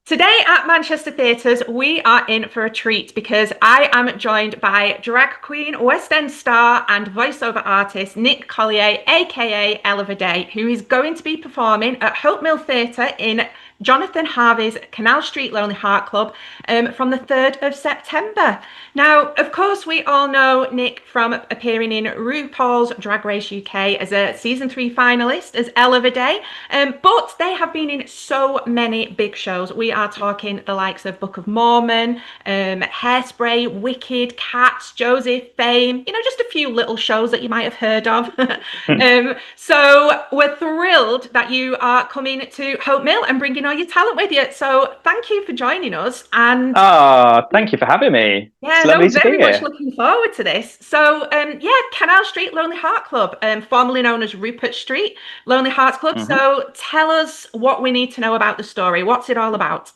Today at Manchester Theatres, we are in for a treat because I am joined by drag queen, West End star, and voiceover artist Nick Collier, aka Ella Day, who is going to be performing at Hope Mill Theatre in Jonathan Harvey's Canal Street Lonely Heart Club from the 3rd of September. Now, of course, we all know Nick from appearing in RuPaul's Drag Race UK as a season 3 finalist as Ella Day, but they have been in so many big shows. We are talking the likes of Book of Mormon, Hairspray, Wicked, Cats, Joseph, Fame, just a few little shows that you might have heard of. So we're thrilled that you are coming to Hope Mill and bringing all your talent with you. So thank you for joining us. And Thank you for having me. yeah, It's no, lovely to be very much here. looking forward to this. So, yeah, Canal Street Lonely Heart Club, formerly known as Rupert Street Lonely Hearts Club. hmm So, tell us what we need to know about the story. What's it all about?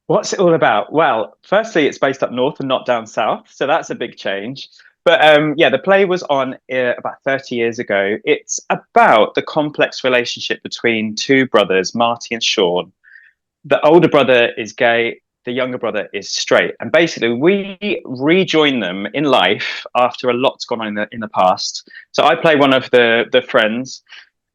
What's it all about? Well, firstly, it's based up north and not down south, so that's a big change. But yeah, the play was on about 30 years ago. It's about the complex relationship between two brothers, Marti and Shaun. The older brother is gay, the younger brother is straight, and basically we rejoin them in life after a lot's gone on in the past. So I play one of the friends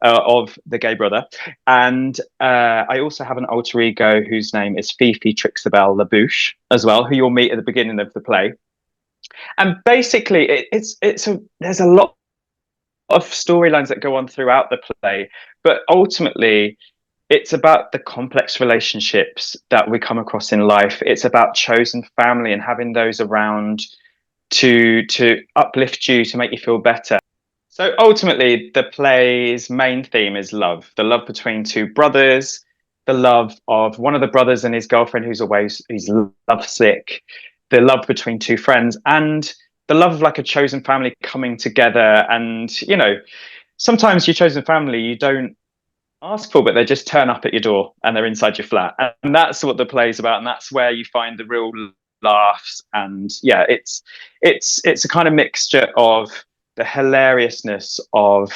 of the gay brother, and I also have an alter ego whose name is Fifi Trixabel Labouche as well, who you'll meet at the beginning of the play. And basically, there's a lot of storylines that go on throughout the play, but ultimately it's about the complex relationships that we come across in life. It's about chosen family and having those around to uplift you, to make you feel better. So ultimately, the play's main theme is love, the love between two brothers, the love of one of the brothers and his girlfriend who's lovesick, the love between two friends, and the love of like a chosen family coming together. And sometimes your chosen family you don't ask for, but they just turn up at your door and they're inside your flat, and that's what the play's about, and that's where you find the real laughs. And yeah, it's a kind of mixture of the hilariousness of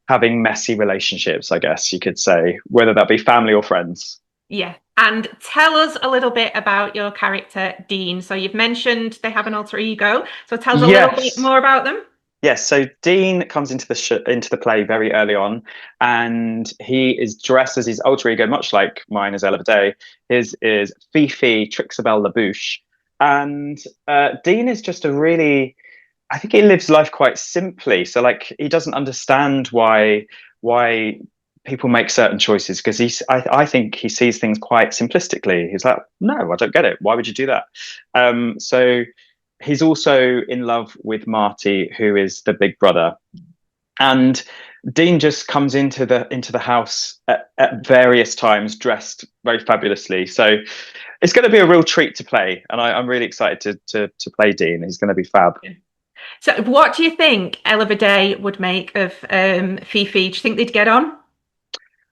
having messy relationships, I guess you could say, whether that be family or friends. Yeah. And tell us a little bit about your character, Dean. So, you've mentioned they have an alter ego. So, tell us a little bit Yes. more about them. Yes, so Dean comes into the play very early on, and he is dressed as his alter ego, much like mine as Ella Day. His is Fifi Trixabel Labouche, and Dean is just a really, I think he lives life quite simply. So like he doesn't understand why people make certain choices, because I think he sees things quite simplistically. He's like, no, I don't get it. Why would you do that? So he's also in love with Marti, who is the big brother. And Dean just comes into the house at various times, dressed very fabulously. So it's going to be a real treat to play, and I'm really excited to play Dean. He's going to be fab. So, what do you think Ella Day would make of Fifi? Do you think they'd get on?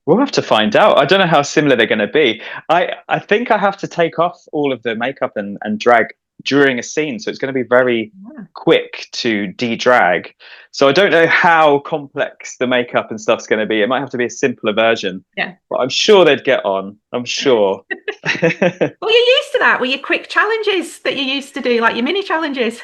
We'll have to find out. I don't know how similar they're going to be. I think I have to take off all of the makeup and drag during a scene, so it's going to be very Yeah. quick to de-drag. So I don't know how complex the makeup and stuff's going to be. It might have to be a simpler version, Yeah. but I'm sure they'd get on. I'm sure. Well, you're used to that with your quick challenges that you used to do, like your mini challenges.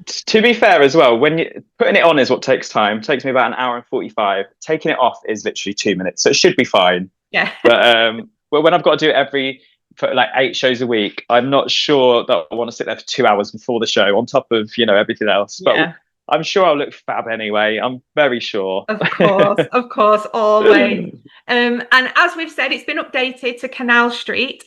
To be fair as well, when you putting it on is what takes time. It takes me about an hour and 45. Taking it off is literally 2 minutes, so it should be fine. Yeah. But when I've got to do it for like 8 shows a week, I'm not sure that I want to sit there for 2 hours before the show on top of everything else. But Yeah. I'm sure I'll look fab anyway. I'm very sure. Of course, always. And as we've said, it's been updated to Canal Street.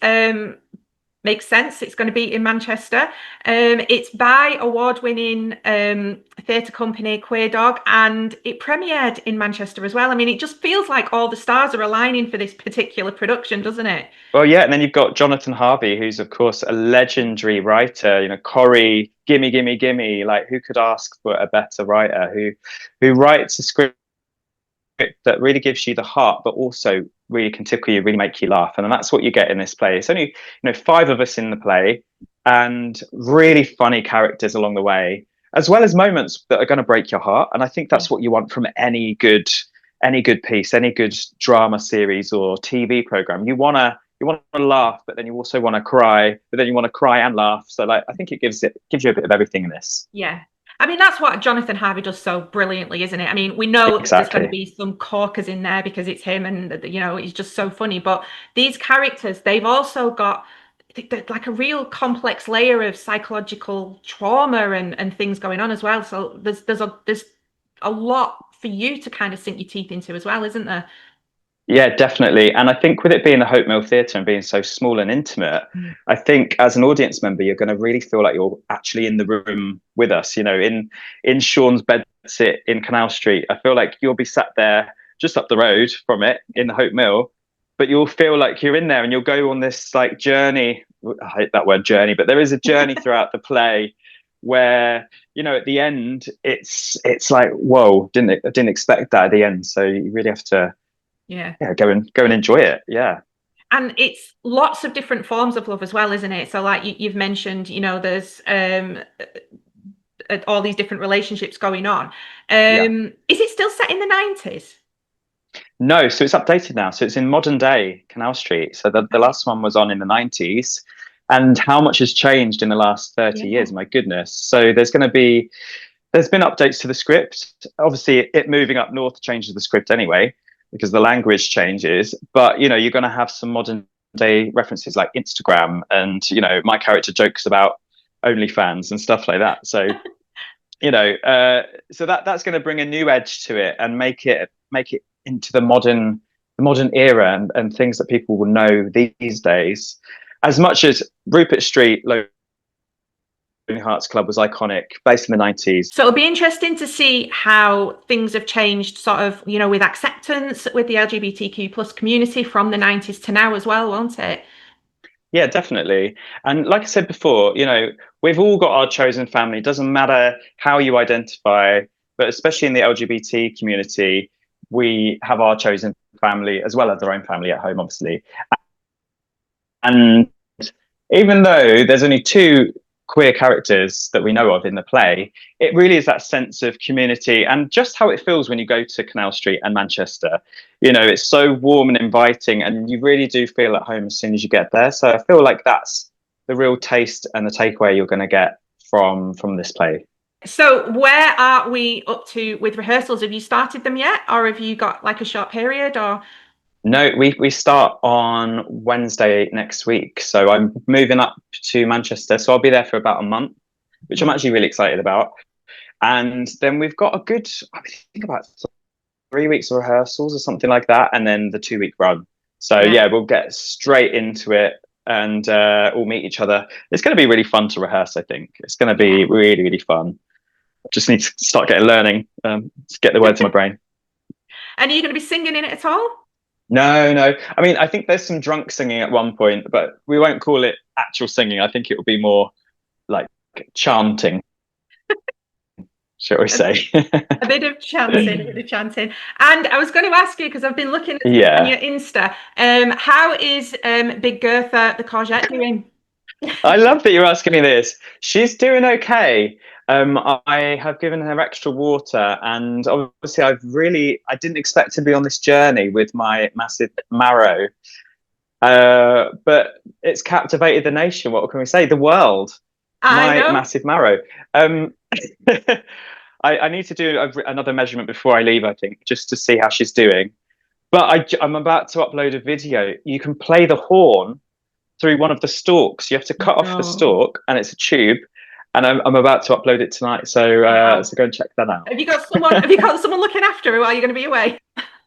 Makes sense. It's going to be in Manchester. It's by award-winning theatre company Queer Dog, and it premiered in Manchester as well. I mean, it just feels like all the stars are aligning for this particular production, doesn't it? Well, yeah, and then you've got Jonathan Harvey, who's of course a legendary writer. Corrie, gimme, gimme, gimme. Like, who could ask for a better writer? Who writes a script that really gives you the heart, but also really can tickle you, really make you laugh. And that's what you get in this play. It's only, 5 of us in the play, and really funny characters along the way, as well as moments that are going to break your heart. And I think Yeah. that's what you want from any good piece, any good drama series or TV program. you want to laugh, but then you also want to cry, but then you want to cry and laugh. So like I think it gives you a bit of everything in this. Yeah. I mean, that's what Jonathan Harvey does so brilliantly, isn't it? I mean, we know there's going to Exactly. be some corkers in there because it's him and, he's just so funny. But these characters, they've also got like a real complex layer of psychological trauma and things going on as well. So there's a lot for you to kind of sink your teeth into as well, isn't there? Yeah, definitely. And I think with it being the Hope Mill Theatre and being so small and intimate, Mm. I think as an audience member, you're going to really feel like you're actually in the room with us. In Shaun's bed sit in Canal Street, I feel like you'll be sat there just up the road from it in the Hope Mill, but you'll feel like you're in there and you'll go on this like journey. I hate that word journey, but there is a journey throughout the play where at the end it's like whoa, I didn't expect that at the end. So you really have to Yeah. go and enjoy it. Yeah. And it's lots of different forms of love as well, isn't it? So like you've mentioned, there's all these different relationships going on. Yeah. Is it still set in the 90s? No, so it's updated now. So it's in modern day Canal Street. So the Right. last one was on in the 90s. And how much has changed in the last 30 Yeah. years? My goodness. So there's been updates to the script. Obviously, it moving up north changes the script anyway, because the language changes. But you're going to have some modern day references like Instagram, and my character jokes about OnlyFans and stuff like that. So so that's going to bring a new edge to it and make it into the modern era and things that people will know these days. As much as Rupert Street Lonely Hearts Club was iconic, based in the 90s. So it'll be interesting to see how things have changed, sort of, with acceptance with the LGBTQ plus community from the 90s to now as well, won't it? Yeah, definitely. And like I said before, we've all got our chosen family. It doesn't matter how you identify, but especially in the LGBT community, we have our chosen family as well as our own family at home, obviously. And even though there's only two queer characters that we know of in the play, it really is that sense of community and just how it feels when you go to Canal Street and Manchester. It's so warm and inviting, and you really do feel at home as soon as you get there. So I feel like that's the real taste and the takeaway you're going to get from this play. So where are we up to with rehearsals? Have you started them yet, or have you got like a short period, or? No, we start on Wednesday next week. So I'm moving up to Manchester. So I'll be there for about a month, which I'm actually really excited about. And then we've got a good, I think about 3 weeks of rehearsals or something like that, and then the 2 week run. So yeah, we'll get straight into it and we'll meet each other. It's going to be really fun to rehearse. I think it's going to be really, really fun. Just need to start learning, to get the words in my brain. And are you going to be singing in it at all? No, no. I mean, I think there's some drunk singing at one point, but we won't call it actual singing. I think it will be more like chanting, shall we say? A bit of chanting, a bit of chanting. And I was going to ask you, because I've been looking at on your Yeah. Insta, how is Big Gertha the courgette doing? I love that you're asking me this. She's doing okay. I have given her extra water, and obviously, I didn't expect to be on this journey with my massive marrow, but it's captivated the nation. What can we say? The world. I My know. massive marrow. Um, I need to do another measurement before I leave, I think, just to see how she's doing. But I'm about to upload a video. You can play the horn through one of the stalks. You have to cut off the No. stalk, and it's a tube. And I'm about to upload it tonight, so Wow. so go and check that out. Have you got someone? Have you got someone looking after her while you're going to be away?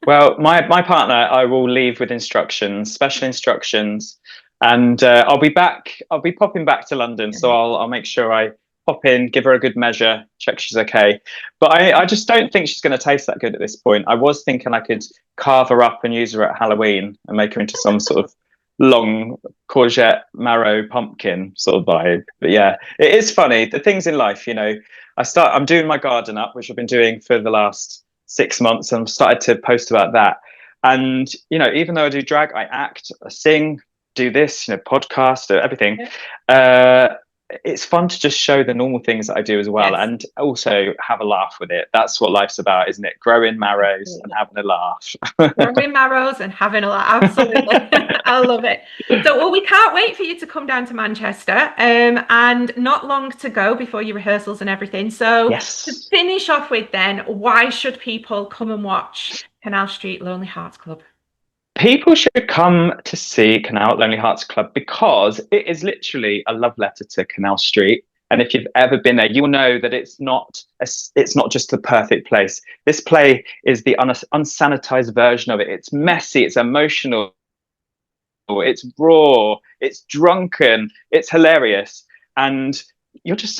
Well, my partner, I will leave with instructions, special instructions, and I'll be back. I'll be popping back to London, so I'll make sure I pop in, give her a good measure, check she's okay. But I just don't think she's going to taste that good at this point. I was thinking I could carve her up and use her at Halloween and make her into some sort of long courgette marrow pumpkin sort of vibe. But yeah, it is funny, the things in life. I'm doing my garden up, which I've been doing for the last 6 months, and I've started to post about that. And even though I do drag, I act, I sing, do this, podcast, everything. it's fun to just show the normal things that I do as well, Yes. and also have a laugh with it. That's what life's about, isn't it? Growing marrows and having a laugh. Throwing marrows and having a laugh. Absolutely. I love it. So, well, we can't wait for you to come down to Manchester, and not long to go before your rehearsals and everything. So, to Yes. finish off with, then, why should people come and watch Canal Street Lonely Hearts Club? People should come to see Canal Lonely Hearts Club because it is literally a love letter to Canal Street. And if you've ever been there, you'll know that it's not just the perfect place. This play is the unsanitized version of it. It's messy, it's emotional, it's raw, it's drunken, it's hilarious. And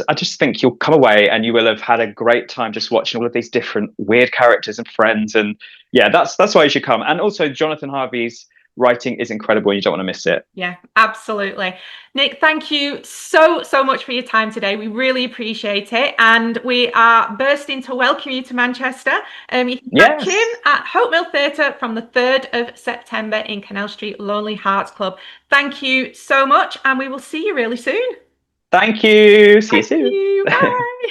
I just think you'll come away and you will have had a great time just watching all of these different weird characters and friends. And yeah, that's why you should come. And also Jonathan Harvey's writing is incredible and you don't want to miss it. Yeah, absolutely. Nick, thank you so much for your time today. We really appreciate it. And we are bursting to welcome you to Manchester. You can catch him Yes. at Hope Mill Theatre from the 3rd of September in Canal Street Lonely Hearts Club. Thank you so much, and we will see you really soon. Thank you. See you Thank soon. you. Bye.